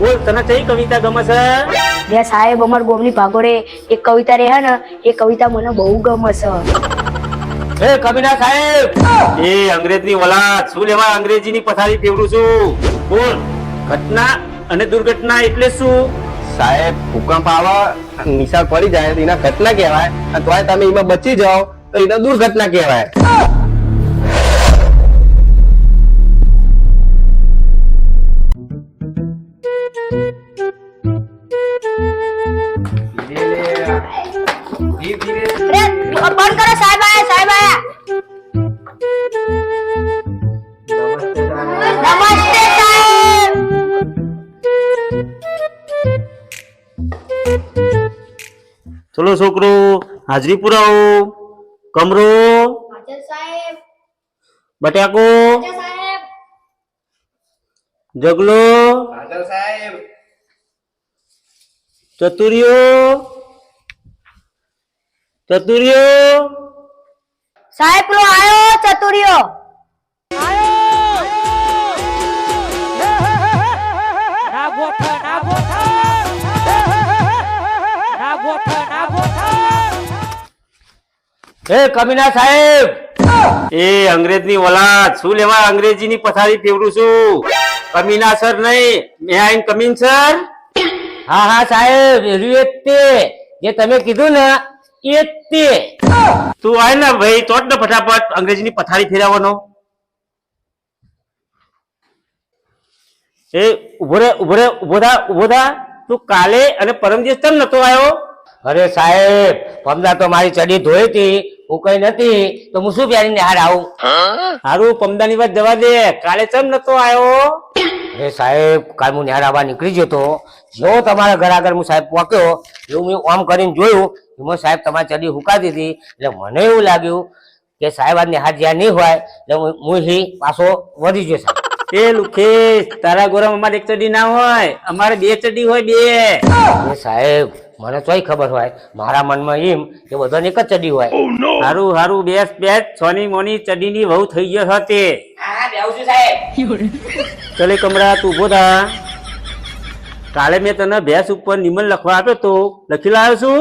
બોલ તને કઈ કવિતા ગમે છે? બે સાહેબ અમાર ગોમની ભાગોળે એક કવિતા રહે ને એ કવિતા મને બહુ ગમે છે. એ કવિના સાહેબ, એ અંગ્રેજની ઓલાદ શું લેવા અંગ્રેજીની પથારી ફેરવું છું? બોલ ઘટના અને દુર્ઘટના એટલે શું? સાહેબ ભૂકંપ આવે નિશાળ પડી જાય તો એના ઘટના કહેવાય, અને તોય તમે એમાં બચી જાઓ તો એને દુર્ઘટના કહેવાય. અરે બંધ કરો સાહેબ આયા સાહેબ આયા. નમસ્તે સાહેબ. ચલો છોકરો હાજરી પુરાવો. કમરો, હાજર સાહેબ. બટાકો, હાજર સાહેબ. જગલો, હાજર સાહેબ. ચતુર્યો, સાહેબ પેલો આયો ચતુર્યો. એ કમિના સાહેબ, એ અંગ્રેજની ઓલાદ શું લેવા અંગ્રેજીની પથારી ફેરવું છું? કમિના સર નહીં, મે આઈ કમિંગ સર. હા હા સાહેબ, તે જે તમે કીધું ને એ તે. તું આય ને ભાઈ તો જ ને ફટાફટ અંગ્રેજીની પથારી ફેરવવાનો. એ ઉભો થા. તું કાલે અને પરમ દિવસ કેમ નતો આવ્યો? અરે સાહેબ, પમદા તો મારી ચડી ધોઈ હતી, હું કઈ નથી તો હું શું પહેરીને હાર આવું? હારું પમદાની વાત જવા દે, કાલે કેમ નતો આવ્યો? અરે સાહેબ, કાલ હું નિહાર આવવા નીકળી ગયો તો, જો તમારા ઘર આગળ હું સાહેબ પહોંચ્યો એવું મેં આમ કરીને જોયું, એમાં સાહેબ તમારી ચડી હુકાતી હતી, એટલે મને એવું લાગ્યું કે સાહેબ આજ નિહાર જ્યાં નહીં હોય એટલે હું પાછો વધી ગયો સાહેબ. એ લુખેશ, તારા ગોરામાં અમારે એક ચડી ના હોય, અમારે બે ચડી હોય, બે. એ સાહેબ મને તોય ખબર હોય, મારા મનમાં એમ કે બધાને એક જ ચડી હોય. હારું હારું, બેસ સોની મોની ચડીની વહુ થઈ ગયો હતો. ચલે કમરા તું ઉભો થા. કાલે મેં તને ભેંસ ઉપર નિમન લખવા આપ્યો તો લખી લાવ્યો છું.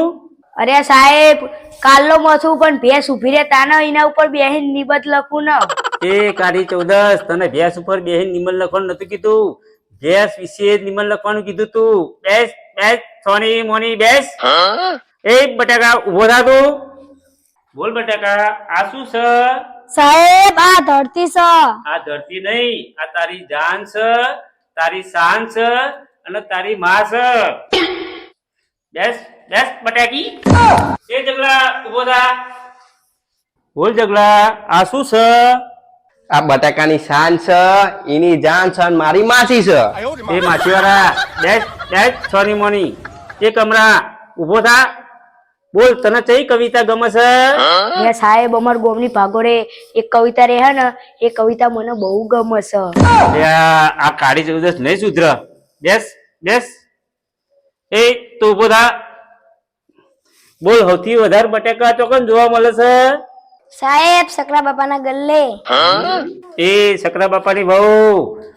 અરે સાહેબ કાલનો મથું પણ ભેંસ ઉભી રહે તાના એના ઉપર બેહીન નિબત લખું ને. એ કાળી 14 તને ભેંસ ઉપર બેહીન નિમન લખવાનું નતું કીધું, ભેંસ વિશે નિમન લખવાનું કીધું તું. બેસ સોની મોની બેસ. એ બટાકા ઉભો થા તું. બોલ બટાકા, આ શું છે? સાહેબ આ ધરતી છે. આ ધરતી નહીં, આ તારી જાન છે, તારી શાન છે અને તારી માં છે. બેસ બટાકી. એ જગલા ઉભો થા. બોલ જગલા, આ શું છે? આ બટાકાની શાન છે, એની જાન છે, અને મારી માસી છે. એ માછીવાળા બેસ સોની મોની. એ કમરા ઉભો થા. બોલ તને કઈ કવિતા ગમે છે? બે સાહેબ અમાર ગોમની ભાગોળે એક કવિતા રહે ને એ કવિતા મને બહુ ગમે છે. આ કાળી 14 નહીં સુધર. બેસ. એ તું ઉભો થા. બોલ સૌથી વધારે બટાકા ચોકન જોવા મળે છે? સાહેબ સકરા બાપાના ગલ્લે. એ સકરા બાપાની વહુ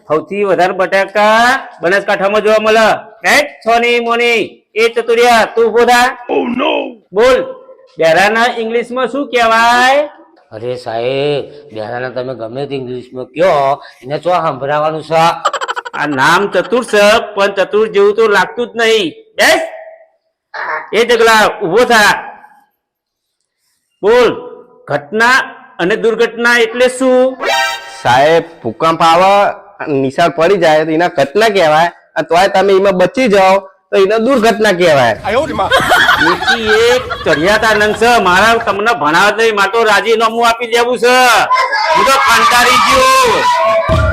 સૌથી વધારે બટાકા બનાસકાંઠામાં જોવા મળે. રાઈટ સોની મોની. એ ચતુરિયા તું ઉભો થા. બોલ બેરાના ઇંગ્લિશમાં શું કહેવાય? અરે સાહેબ, બેરાના તમે ગમે તે ઇંગ્લિશમાં કયો, એને શું સંભળાવવાનું છે? આ નામ ચતુર છે પણ ચતુર જેવું તો લાગતું જ નહીં. બેસ. એ જગલા ઉભો થા. બોલ ઘટના અને દુર્ઘટના એટલે શું? સાહેબ ભૂકંપ આવે નિશાળ પડી જાય તો એના ઘટના કહેવાય, અને તોય તમે એમાં બચી જાઓ તો એને દુર્ઘટના કહેવાય. એકી એક ચઢિયાતા નંગ છે, મારા તમને ભણાવત નહીં, મારે તો રાજીનામું આપી દેવું છે. હું તો કંટાળી ગયો.